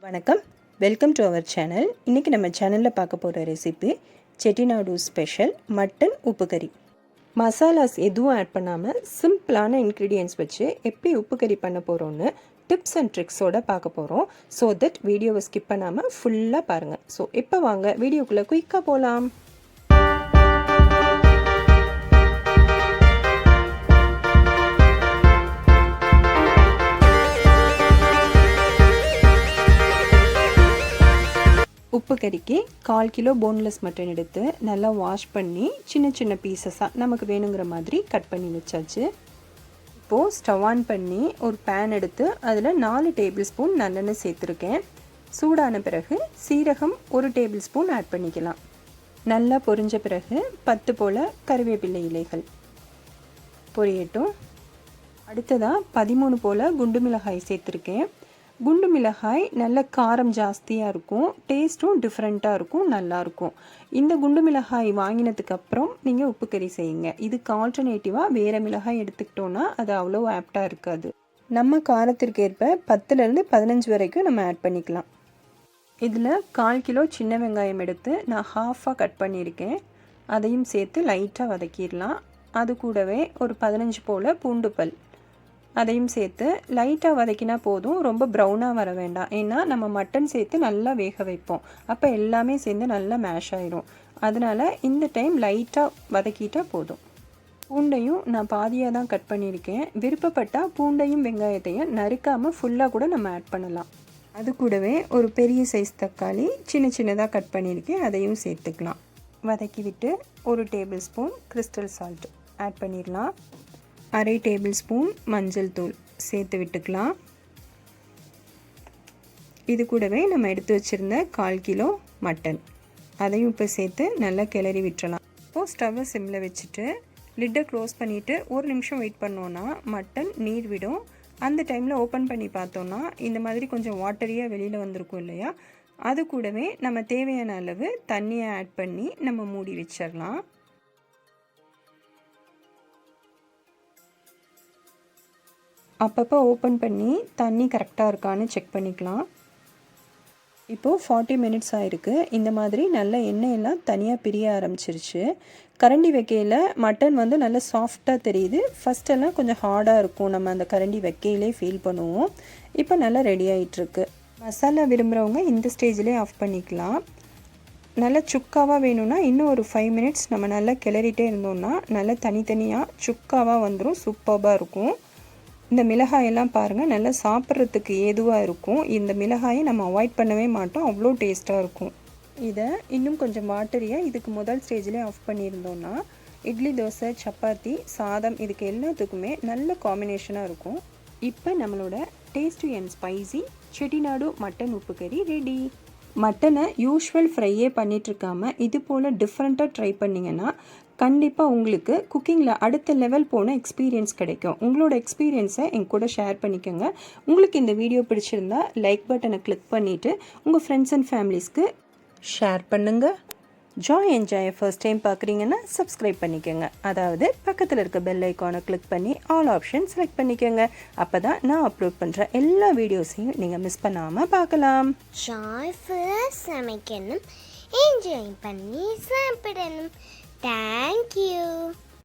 வணக்கம், welcome to our channel. இன்றைக்கி நம்ம சேனலில் பார்க்க போகிற ரெசிபி செட்டிநாடு ஸ்பெஷல் மட்டன் உப்பு கறி. மசாலாஸ் எதுவும் ஆட் பண்ணாமல் சிம்பிளான இன்க்ரீடியன்ட்ஸ் வச்சு எப்படி உப்பு கறி பண்ண போகிறோன்னு டிப்ஸ் அண்ட் ட்ரிக்ஸோடு பார்க்க போகிறோம். ஸோ தட் வீடியோவை ஸ்கிப் பண்ணாமல் ஃபுல்லாக பாருங்கள். ஸோ இப்போ வாங்க வீடியோக்குள்ளே குயிக்காக போகலாம். உப்பு கறிக்கு 1/4 கிலோ போன்லெஸ் மட்டன் எடுத்து நல்லா வாஷ் பண்ணி சின்ன சின்ன பீசஸாக நமக்கு வேணுங்கிற மாதிரி கட் பண்ணி வச்சாச்சு. இப்போது ஸ்டவ் ஆன் பண்ணி ஒரு பேன் எடுத்து அதில் 4 டேபிள் ஸ்பூன் நல்லெண்ணெய் சேர்த்துருக்கேன். சூடான பிறகு சீரகம் 1 டேபிள் ஸ்பூன் ஆட் பண்ணிக்கலாம். நல்லா பொரிஞ்ச பிறகு 10 போல் கறிவேப்பிலை இலைகள் பொரியட்டும். அடுத்ததாக 13 போல் குண்டு மிளகாய் சேர்த்துருக்கேன். குண்டு மிளகாய் நல்ல காரம் ஜாஸ்தியாக இருக்கும், டேஸ்ட்டும் டிஃப்ரெண்ட்டாக இருக்கும், நல்லாயிருக்கும். இந்த குண்டு மிளகாய் வாங்கினதுக்கப்புறம் நீங்கள் உப்பு கறி செய்யுங்க. இதுக்கு ஆல்டர்னேட்டிவாக வேறு மிளகாய் எடுத்துக்கிட்டோன்னா அது அவ்வளோ ஆப்டாக இருக்காது. நம்ம காரத்திற்கு ஏற்ப 10லேருந்து 15 வரைக்கும் நம்ம ஆட் பண்ணிக்கலாம். இதில் 1/4 கிலோ சின்ன வெங்காயம் எடுத்து நான் ஹாஃபாக கட் பண்ணியிருக்கேன். அதையும் சேர்த்து லைட்டாக வதக்கிடலாம். அது கூடவே ஒரு 15 போல் பூண்டு பல் அதையும் சேர்த்து லைட்டாக வதக்கினா போதும், ரொம்ப ப்ரௌனாக வர வேண்டாம். ஏன்னா நம்ம மட்டன் சேர்த்து நல்லா வேக வைப்போம், அப்போ எல்லாமே சேர்ந்து நல்லா மேஷ் ஆயிரும். அதனால் இந்த டைம் லைட்டாக வதக்கிட்டால் போதும். பூண்டையும் நான் பாதியாக தான் கட் பண்ணியிருக்கேன். விருப்பப்பட்டால் பூண்டையும் வெங்காயத்தையும் நறுக்காமல் ஃபுல்லாக கூட நம்ம ஆட் பண்ணலாம். அது கூடவே ஒரு பெரிய சைஸ் தக்காளி சின்ன சின்னதாக கட் பண்ணியிருக்கேன், அதையும் சேர்த்துக்கலாம். வதக்கி விட்டு 1 tablespoon crystal salt add பண்ணிடலாம். 1/2 டேபிள் ஸ்பூன் மஞ்சள் தூள் சேர்த்து விட்டுக்கலாம். இது கூடவே நம்ம எடுத்து வச்சுருந்த 1/4 கிலோ மட்டன் அதையும் இப்போ சேர்த்து நல்லா கிளறி விட்டுறலாம். இப்போது ஸ்டவ்வை சிம்மில் வச்சுட்டு லிட்டை க்ளோஸ் பண்ணிவிட்டு 1 நிமிஷம் வெயிட் பண்ணோன்னா மட்டன் நீர் விடும். அந்த டைமில் ஓப்பன் பண்ணி பார்த்தோன்னா இந்த மாதிரி கொஞ்சம் வாட்டரியாக வெளியில் வந்திருக்கும் இல்லையா, அது கூடவே நம்ம தேவையான அளவு தண்ணியை ஆட் பண்ணி நம்ம மூடி வச்சிடலாம். அப்பப்போ ஓப்பன் பண்ணி தண்ணி கரெக்டாக இருக்கான்னு செக் பண்ணிக்கலாம். இப்போது 40 மினிட்ஸ் ஆகிருக்கு. இந்த மாதிரி நல்ல எண்ணெயெல்லாம் தனியாக பிரிய ஆரம்பிச்சிருச்சு. கரண்டி வைக்கையில் மட்டன் வந்து நல்லா சாஃப்டாக தெரியுது. ஃபஸ்ட்டெல்லாம் கொஞ்சம் ஹார்டாக இருக்கும், நம்ம அந்த கரண்டி வைக்கையிலே ஃபீல் பண்ணுவோம். இப்போ நல்லா ரெடி ஆகிட்டுருக்கு. மசாலா விரும்புகிறவங்க இந்த ஸ்டேஜ்லேயே ஆஃப் பண்ணிக்கலாம். நல்லா சுக்காவாக வேணும்னா இன்னும் ஒரு 5 மினிட்ஸ் நம்ம நல்லா கிளறிட்டே இருந்தோம்னா நல்லா தனித்தனியாக சுக்காவாக வந்துடும், சூப்பராக இருக்கும். இந்த மிளகாயெல்லாம் பாருங்கள், நல்லா சாப்பிட்றதுக்கு ஏதுவாக இருக்கும். இந்த மிளகாயை நம்ம அவாய்ட் பண்ணவே மாட்டோம், அவ்வளோ டேஸ்ட்டாக இருக்கும். இதை இன்னும் கொஞ்சம் வாட்டரியாக இதுக்கு முதல் ஸ்டேஜ்லேயே ஆஃப் பண்ணியிருந்தோன்னா இட்லி, தோசை, சப்பாத்தி, சாதம் இதுக்கு எல்லாத்துக்குமே நல்ல காம்பினேஷனாக இருக்கும். இப்போ நம்மளோட tasty and spicy Chettinad mutton உப்பு கறி ரெடி. மட்டனை யூஷுவல் ஃப்ரையே பண்ணிகிட்ருக்காமல் இது போல் டிஃப்ரெண்ட்டாக ட்ரை பண்ணிங்கன்னா கண்டிப்பாக உங்களுக்கு குக்கிங்கில் அடுத்த லெவல் போன எக்ஸ்பீரியன்ஸ் கிடைக்கும். உங்களோட எக்ஸ்பீரியன்ஸை என் கூட ஷேர் பண்ணிக்கோங்க. உங்களுக்கு இந்த வீடியோ பிடிச்சிருந்தா லைக் பட்டனை கிளிக் பண்ணிவிட்டு உங்கள் ஃப்ரெண்ட்ஸ் அண்ட் ஃபேமிலிஸ்க்கு ஷேர் பண்ணுங்கள். என்ஜாய் ஃபர்ஸ்ட் டைம் பார்க்குறீங்கன்னா சப்ஸ்கிரைப் பண்ணிக்கோங்க. அதாவது பக்கத்தில் இருக்க பெல் ஐக்கானை கிளிக் பண்ணி ஆல் ஆப்ஷன் செலக்ட் பண்ணிக்கோங்க. அப்போ தான் நான் அப்லோட் பண்ணுற எல்லா வீடியோஸையும் நீங்கள் மிஸ் பண்ணாமல் பார்க்கலாம். சமைக்கணும், என்ஜாய் பண்ணி சாப்பிடணும். Thank you.